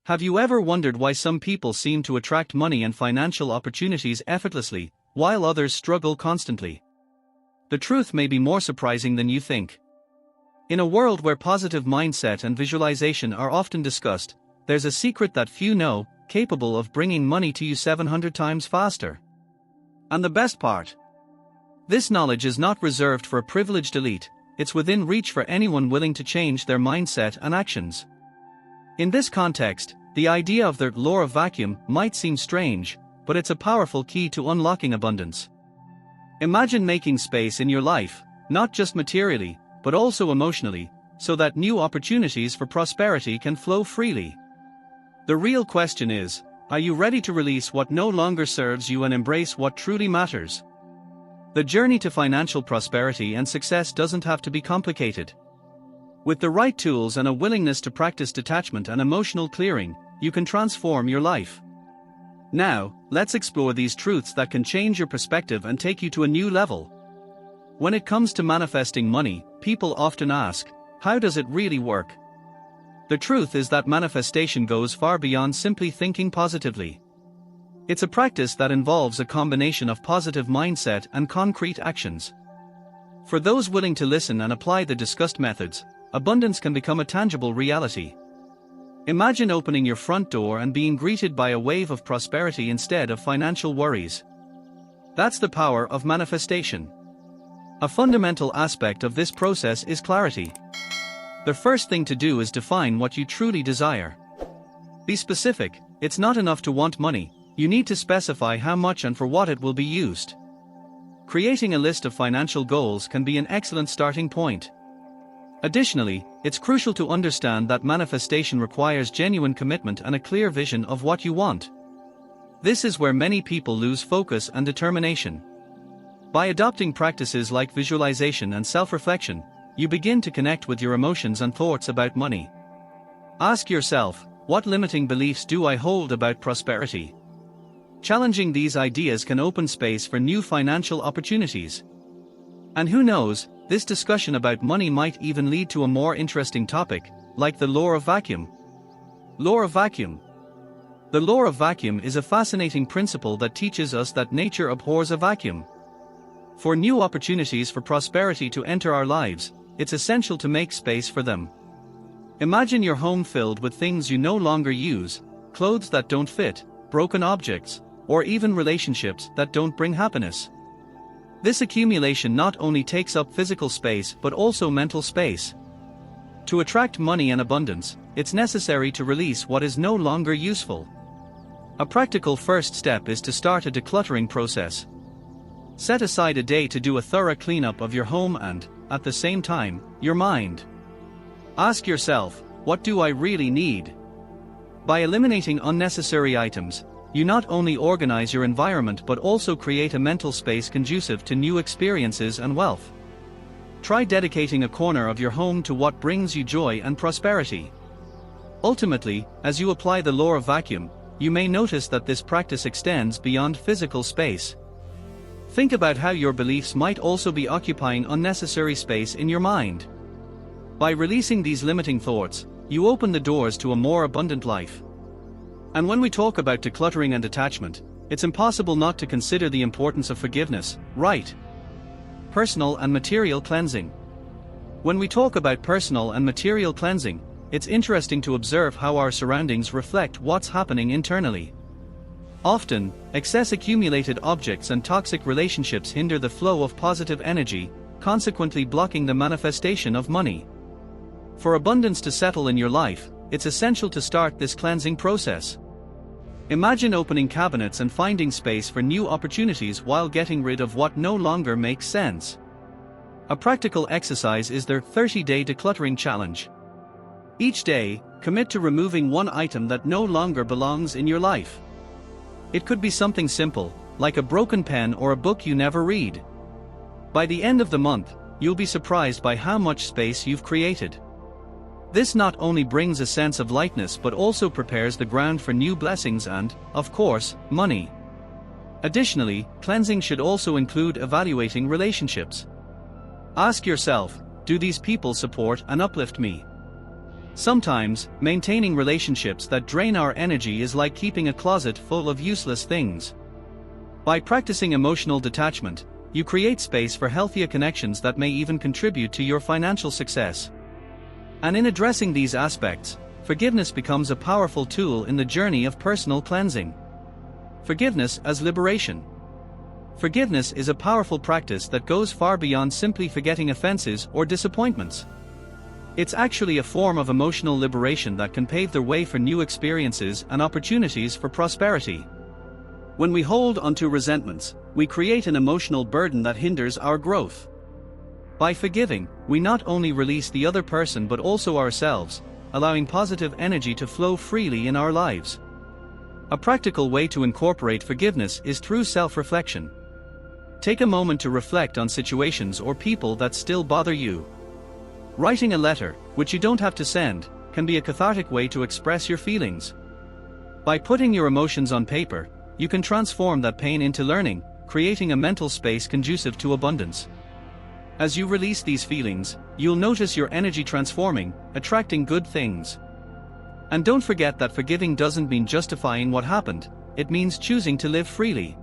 Have you ever wondered why some people seem to attract money and financial opportunities effortlessly, while others struggle constantly? The truth may be more surprising than you think. In a world where positive mindset and visualization are often discussed, there's a secret that few know, capable of bringing money to you 700 times faster. And the best part? This knowledge is not reserved for a privileged elite, it's within reach for anyone willing to change their mindset and actions. In this context, the idea of the law of vacuum might seem strange, but it's a powerful key to unlocking abundance. Imagine making space in your life, not just materially, but also emotionally, so that new opportunities for prosperity can flow freely. The real question is, are you ready to release what no longer serves you and embrace what truly matters? The journey to financial prosperity and success doesn't have to be complicated. With the right tools and a willingness to practice detachment and emotional clearing, you can transform your life. Now, let's explore these truths that can change your perspective and take you to a new level. When it comes to manifesting money, people often ask, how does it really work? The truth is that manifestation goes far beyond simply thinking positively. It's a practice that involves a combination of positive mindset and concrete actions. For those willing to listen and apply the discussed methods, abundance can become a tangible reality. Imagine opening your front door and being greeted by a wave of prosperity instead of financial worries. That's the power of manifestation. A fundamental aspect of this process is clarity. The first thing to do is define what you truly desire. Be specific. It's not enough to want money, you need to specify how much and for what it will be used. Creating a list of financial goals can be an excellent starting point. Additionally, it's crucial to understand that manifestation requires genuine commitment and a clear vision of what you want. This is where many people lose focus and determination. By adopting practices like visualization and self-reflection, you begin to connect with your emotions and thoughts about money. Ask yourself, what limiting beliefs do I hold about prosperity? Challenging these ideas can open space for new financial opportunities. And who knows, this discussion about money might even lead to a more interesting topic, like the law of vacuum. Law of vacuum. The law of vacuum is a fascinating principle that teaches us that nature abhors a vacuum. For new opportunities for prosperity to enter our lives, it's essential to make space for them. Imagine your home filled with things you no longer use, clothes that don't fit, broken objects, or even relationships that don't bring happiness. This accumulation not only takes up physical space but also mental space. To attract money and abundance, it's necessary to release what is no longer useful. A practical first step is to start a decluttering process. Set aside a day to do a thorough cleanup of your home and, at the same time, your mind. Ask yourself, what do I really need? By eliminating unnecessary items, you not only organize your environment but also create a mental space conducive to new experiences and wealth. Try dedicating a corner of your home to what brings you joy and prosperity. Ultimately, as you apply the law of vacuum, you may notice that this practice extends beyond physical space. Think about how your beliefs might also be occupying unnecessary space in your mind. By releasing these limiting thoughts, you open the doors to a more abundant life. And when we talk about decluttering and detachment, it's impossible not to consider the importance of forgiveness, right? Personal and material cleansing. When we talk about personal and material cleansing, it's interesting to observe how our surroundings reflect what's happening internally. Often, excess accumulated objects and toxic relationships hinder the flow of positive energy, consequently blocking the manifestation of money. For abundance to settle in your life, it's essential to start this cleansing process. Imagine opening cabinets and finding space for new opportunities while getting rid of what no longer makes sense. A practical exercise is their 30-day decluttering challenge. Each day, commit to removing one item that no longer belongs in your life. It could be something simple, like a broken pen or a book you never read. By the end of the month, you'll be surprised by how much space you've created. This not only brings a sense of lightness but also prepares the ground for new blessings and, of course, money. Additionally, cleansing should also include evaluating relationships. Ask yourself, do these people support and uplift me? Sometimes, maintaining relationships that drain our energy is like keeping a closet full of useless things. By practicing emotional detachment, you create space for healthier connections that may even contribute to your financial success. And in addressing these aspects, forgiveness becomes a powerful tool in the journey of personal cleansing. Forgiveness as liberation. Forgiveness is a powerful practice that goes far beyond simply forgetting offenses or disappointments. It's actually a form of emotional liberation that can pave the way for new experiences and opportunities for prosperity. When we hold onto resentments, we create an emotional burden that hinders our growth. By forgiving, we not only release the other person but also ourselves, allowing positive energy to flow freely in our lives. A practical way to incorporate forgiveness is through self-reflection. Take a moment to reflect on situations or people that still bother you. Writing a letter, which you don't have to send, can be a cathartic way to express your feelings. By putting your emotions on paper, you can transform that pain into learning, creating a mental space conducive to abundance. As you release these feelings, you'll notice your energy transforming, attracting good things. And don't forget that forgiving doesn't mean justifying what happened, it means choosing to live freely.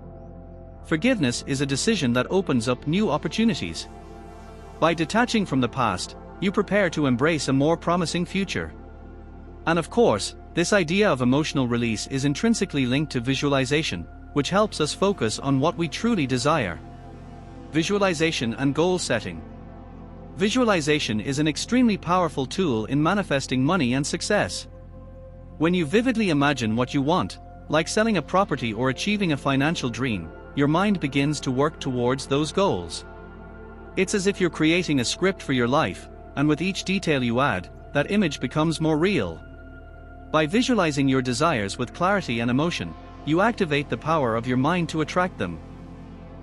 Forgiveness is a decision that opens up new opportunities. By detaching from the past, you prepare to embrace a more promising future. And of course, this idea of emotional release is intrinsically linked to visualization, which helps us focus on what we truly desire. Visualization and goal setting. Visualization is an extremely powerful tool in manifesting money and success. When you vividly imagine what you want, like selling a property or achieving a financial dream, your mind begins to work towards those goals. It's as if you're creating a script for your life, and with each detail you add, that image becomes more real. By visualizing your desires with clarity and emotion, you activate the power of your mind to attract them.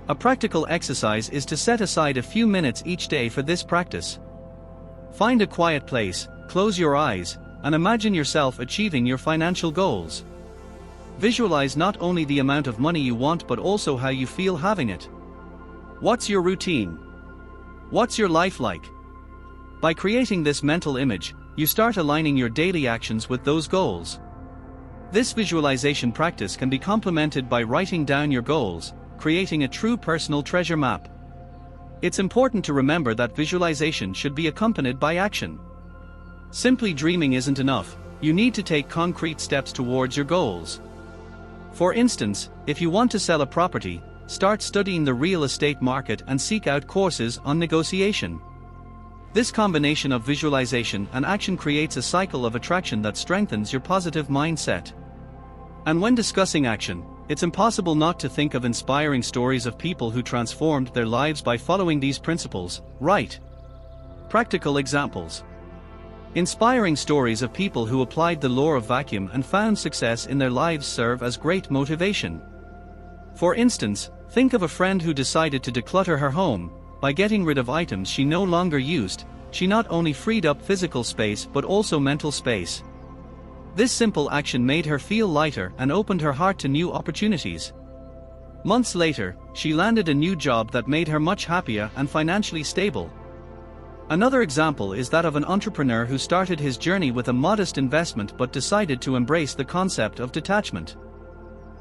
A practical exercise is to set aside a few minutes each day for this practice. Find a quiet place, close your eyes, and imagine yourself achieving your financial goals. Visualize not only the amount of money you want but also how you feel having it. What's your routine? What's your life like? By creating this mental image, you start aligning your daily actions with those goals. This visualization practice can be complemented by writing down your goals, creating a true personal treasure map. It's important to remember that visualization should be accompanied by action. Simply dreaming isn't enough, you need to take concrete steps towards your goals. For instance, if you want to sell a property, start studying the real estate market and seek out courses on negotiation. This combination of visualization and action creates a cycle of attraction that strengthens your positive mindset. And when discussing action, it's impossible not to think of inspiring stories of people who transformed their lives by following these principles, right? Practical examples. Inspiring stories of people who applied the law of vacuum and found success in their lives serve as great motivation. For instance, think of a friend who decided to declutter her home. By getting rid of items she no longer used, she not only freed up physical space but also mental space. This simple action made her feel lighter and opened her heart to new opportunities. Months later, she landed a new job that made her much happier and financially stable. Another example is that of an entrepreneur who started his journey with a modest investment but decided to embrace the concept of detachment.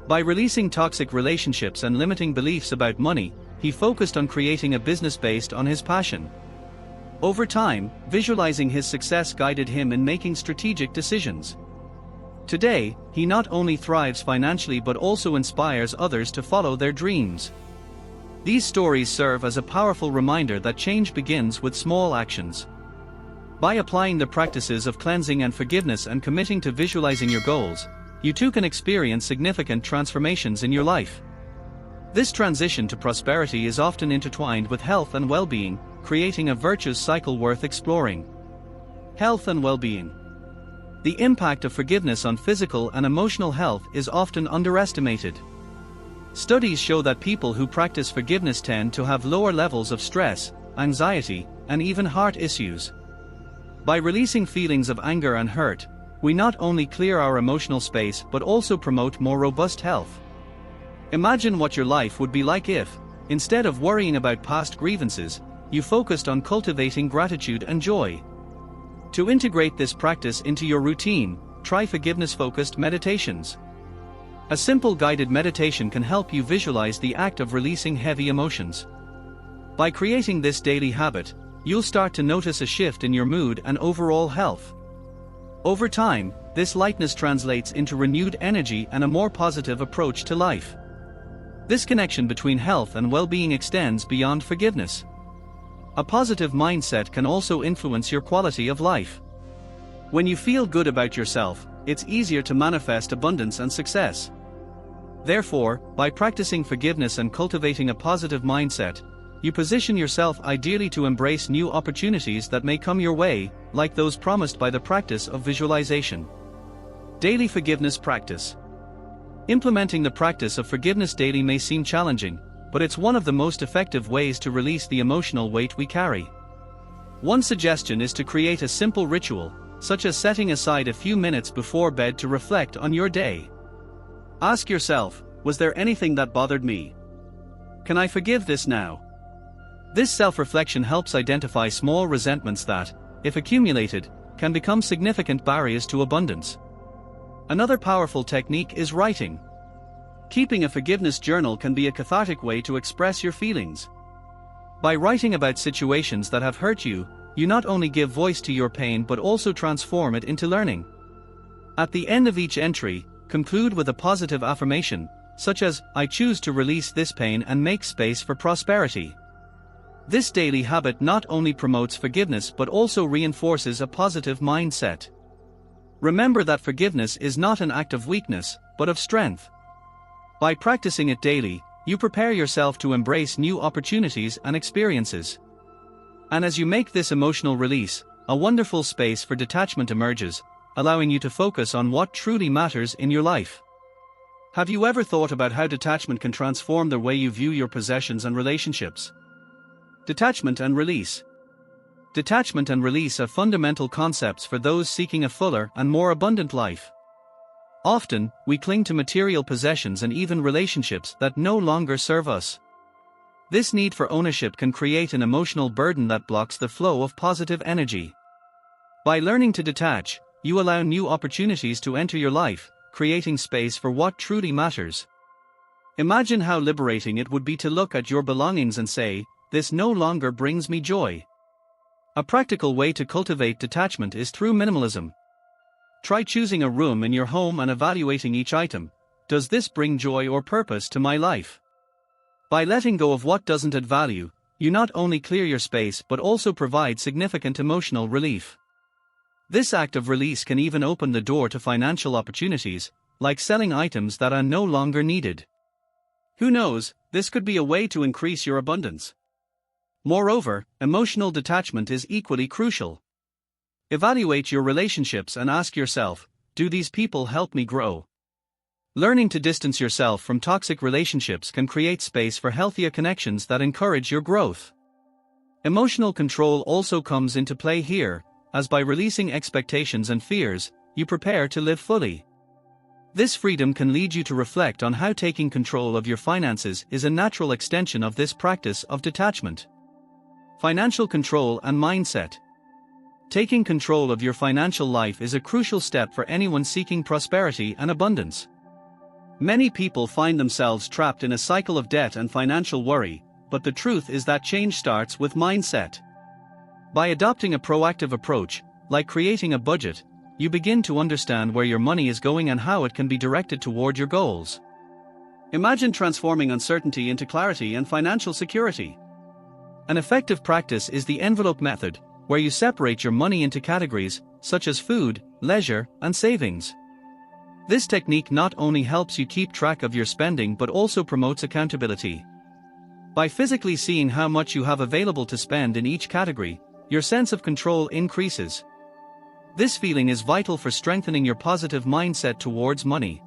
By releasing toxic relationships and limiting beliefs about money, he focused on creating a business based on his passion. Over time, visualizing his success guided him in making strategic decisions. Today, he not only thrives financially but also inspires others to follow their dreams. These stories serve as a powerful reminder that change begins with small actions. By applying the practices of cleansing and forgiveness and committing to visualizing your goals, you too can experience significant transformations in your life. This transition to prosperity is often intertwined with health and well-being, creating a virtuous cycle worth exploring. Health and well-being. The impact of forgiveness on physical and emotional health is often underestimated. Studies show that people who practice forgiveness tend to have lower levels of stress, anxiety, and even heart issues. By releasing feelings of anger and hurt, we not only clear our emotional space but also promote more robust health. Imagine what your life would be like if, instead of worrying about past grievances, you focused on cultivating gratitude and joy. To integrate this practice into your routine, try forgiveness-focused meditations. A simple guided meditation can help you visualize the act of releasing heavy emotions. By creating this daily habit, you'll start to notice a shift in your mood and overall health. Over time, this lightness translates into renewed energy and a more positive approach to life. This connection between health and well-being extends beyond forgiveness. A positive mindset can also influence your quality of life. When you feel good about yourself, it's easier to manifest abundance and success. Therefore, by practicing forgiveness and cultivating a positive mindset, you position yourself ideally to embrace new opportunities that may come your way, like those promised by the practice of visualization. Daily forgiveness practice. Implementing the practice of forgiveness daily may seem challenging, but it's one of the most effective ways to release the emotional weight we carry. One suggestion is to create a simple ritual, such as setting aside a few minutes before bed to reflect on your day. Ask yourself, was there anything that bothered me? Can I forgive this now? This self-reflection helps identify small resentments that, if accumulated, can become significant barriers to abundance. Another powerful technique is writing. Keeping a forgiveness journal can be a cathartic way to express your feelings. By writing about situations that have hurt you, you not only give voice to your pain but also transform it into learning. At the end of each entry, conclude with a positive affirmation, such as, "I choose to release this pain and make space for prosperity." This daily habit not only promotes forgiveness but also reinforces a positive mindset. Remember that forgiveness is not an act of weakness, but of strength. By practicing it daily, you prepare yourself to embrace new opportunities and experiences. And as you make this emotional release, a wonderful space for detachment emerges, allowing you to focus on what truly matters in your life. Have you ever thought about how detachment can transform the way you view your possessions and relationships? Detachment and release. Detachment and release are fundamental concepts for those seeking a fuller and more abundant life. Often, we cling to material possessions and even relationships that no longer serve us. This need for ownership can create an emotional burden that blocks the flow of positive energy. By learning to detach, you allow new opportunities to enter your life, creating space for what truly matters. Imagine how liberating it would be to look at your belongings and say, "This no longer brings me joy." A practical way to cultivate detachment is through minimalism. Try choosing a room in your home and evaluating each item. Does this bring joy or purpose to my life? By letting go of what doesn't add value, you not only clear your space but also provide significant emotional relief. This act of release can even open the door to financial opportunities, like selling items that are no longer needed. Who knows, this could be a way to increase your abundance. Moreover, emotional detachment is equally crucial. Evaluate your relationships and ask yourself, do these people help me grow? Learning to distance yourself from toxic relationships can create space for healthier connections that encourage your growth. Emotional control also comes into play here, as by releasing expectations and fears, you prepare to live fully. This freedom can lead you to reflect on how taking control of your finances is a natural extension of this practice of detachment. Financial control and mindset. Taking control of your financial life is a crucial step for anyone seeking prosperity and abundance. Many people find themselves trapped in a cycle of debt and financial worry, but the truth is that change starts with mindset. By adopting a proactive approach, like creating a budget, you begin to understand where your money is going and how it can be directed toward your goals. Imagine transforming uncertainty into clarity and financial security. An effective practice is the envelope method, where you separate your money into categories, such as food, leisure, and savings. This technique not only helps you keep track of your spending but also promotes accountability. By physically seeing how much you have available to spend in each category, your sense of control increases. This feeling is vital for strengthening your positive mindset towards money.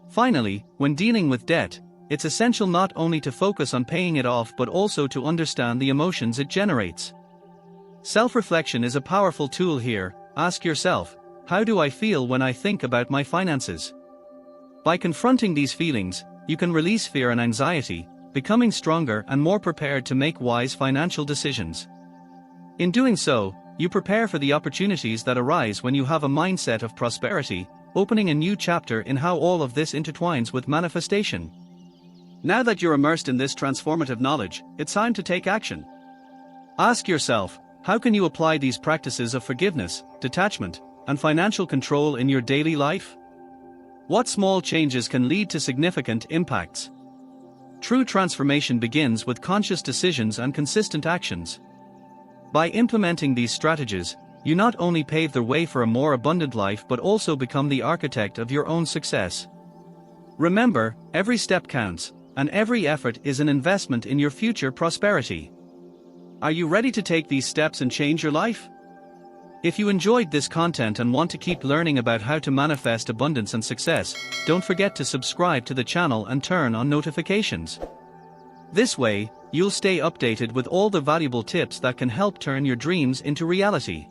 Finally, when dealing with debt, it's essential not only to focus on paying it off but also to understand the emotions it generates. Self-reflection is a powerful tool here. Ask yourself, how do I feel when I think about my finances? By confronting these feelings, you can release fear and anxiety, becoming stronger and more prepared to make wise financial decisions. In doing so, You prepare for the opportunities that arise when you have a mindset of prosperity, opening a new chapter in how all of this intertwines with manifestation. Now that you're immersed in this transformative knowledge, it's time to take action. Ask yourself, how can you apply these practices of forgiveness, detachment, and financial control in your daily life? What small changes can lead to significant impacts? True transformation begins with conscious decisions and consistent actions. By implementing these strategies, you not only pave the way for a more abundant life but also become the architect of your own success. Remember, every step counts, and every effort is an investment in your future prosperity. Are you ready to take these steps and change your life? If you enjoyed this content and want to keep learning about how to manifest abundance and success, don't forget to subscribe to the channel and turn on notifications. This way, you'll stay updated with all the valuable tips that can help turn your dreams into reality.